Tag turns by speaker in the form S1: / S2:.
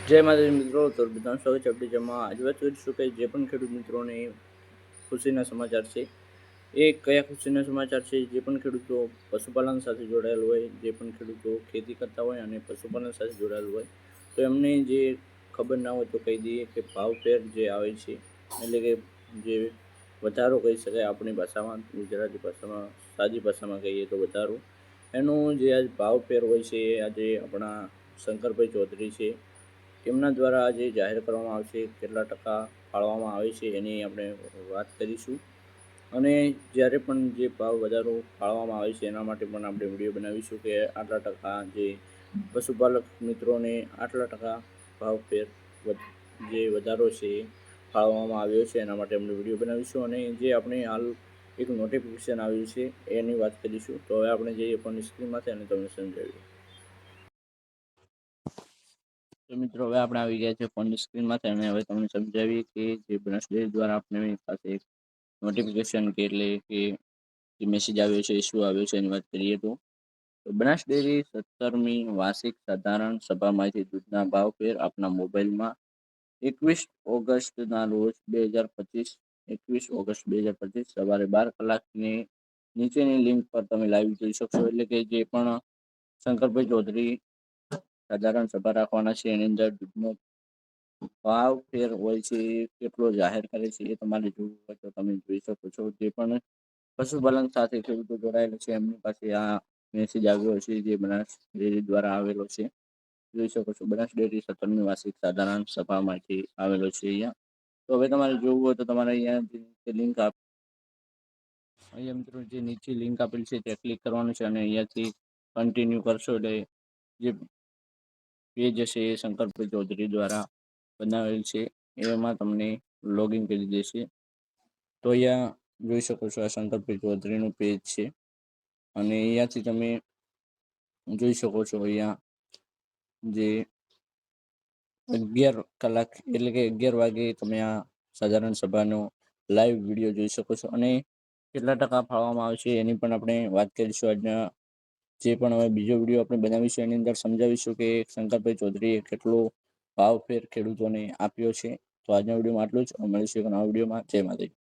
S1: જય માતાજી મિત્રો, તો બધાનું સ્વાગત છે આપણી જેમાં. આજે વાત કરીશું કે જે પણ ખેડૂત મિત્રોને ખુશીના સમાચાર છે એ કયા ખુશીના સમાચાર છે. જે પણ ખેડૂતો પશુપાલન સાથે જોડાયેલ હોય, જે પણ ખેડૂતો ખેતી કરતા હોય અને પશુપાલન સાથે જોડાયેલ હોય, તો એમને જે ખબર ના હોય તો કહી દઈએ કે ભાવફેર જે આવે છે, એટલે કે જે વધારો કહી શકાય આપણી ભાષામાં, ગુજરાતી ભાષામાં, સાદી ભાષામાં કહીએ તો વધારો, એનું જે આજ ભાવફેર હોય છે એ આજે આપણા શંકરભાઈ ચૌધરી છે એમના દ્વારા આજે જાહેર કરવામાં આવશે. કેટલા ટકા ફાળવામાં આવે છે એની આપણે વાત કરીશું. અને જ્યારે પણ જે ભાવ વધારો ફાળવામાં આવે છે એના માટે પણ આપણે વિડીયો બનાવીશું કે આટલા ટકા જે પશુપાલક મિત્રોને આટલા ટકા ભાવફેર જે વધારો છે એ ફાળવવામાં આવ્યો છે, એના માટે આપણે વિડીયો બનાવીશું. અને જે આપણે હાલ એક નોટિફિકેશન આવ્યું છે એની વાત કરીશું. તો હવે આપણે જઈએ ફોનની સ્ક્રીનમાંથી અને તમને સમજાવીએ. તો મિત્રો, હવે આપણે આવી ગયા છે ફોનની સ્ક્રીનમાંથી અને હવે તમને સમજાવીએ કે જે બનાસ ડેરી દ્વારા આપણી પાસે એક નોટિફિકેશન કે એટલે કે જે મેસેજ આવ્યો છે એ શું આવ્યો છે એની વાત કરીએ તો બનાસ ડેરી 17મી વાર્ષિક સાધારણ સભામાંથી દૂધના ભાવફેર આપના મોબાઈલમાં 21 ઓગસ્ટના રોજ 21 ઓગસ્ટ 2025 સવારે 12 કલાકની નીચેની લિંક પર તમે લાઈવ જોઈ શકશો. એટલે કે જે પણ શંકરભાઈ ચૌધરી સાધારણ સભા રાખવાના છે એની અંદર દૂધનો ભાવફેર હોય છે એ કેટલો જાહેર કરે છે એ તમારે જોવું હોય તો તમે જોઈ શકો છો. જે પણ પશુપાલન સાથે ખેડૂતો જોડાયેલા છે એમની પાસે આ મેસેજ આવ્યો છે જે બનાસ ડેરી દ્વારા આવેલો છે. જોઈ શકો છો, બનાસ ડેરી 17મી વાર્ષિક સાધારણ સભામાંથી આવેલો છે અહીંયા. તો હવે તમારે જોવું હોય તો તમારે અહીંયા લિંક અહીંયા મિત્રો જે નીચે લિંક આપેલી છે તે ક્લિક કરવાનું છે અને અહીંયાથી કન્ટિન્યુ કરશો એટલે જે પેજ હશે એ શંકરભાઈ ચૌધરી દ્વારા બનાવેલ છે એમાં તમને લોગિન કરી દેશે. તો અહીંયા જોઈ શકો છો આ શંકરભાઈ ચૌધરીનું પેજ છે અને અહીંયાથી તમે જોઈ શકો છો અહીંયા જે 11 કલાક એટલે કે 11 વાગે તમે આ સાધારણ સભાનો લાઈવ વિડીયો જોઈ શકો છો. અને કેટલા ટકા ફાળવામાં આવે છે એની પણ આપણે વાત કરીશું. આજના જે પણ હવે બીજો વિડીયો આપણે બનાવીશું એની અંદર સમજાવીશું કે શંકરભાઈ ચૌધરીએ કેટલો ભાવફેર ખેડૂતોને આપ્યો છે. તો આજના વિડીયોમાં આટલું જ. મળીશું એક નવા વિડીયોમાં. જય માતાજી.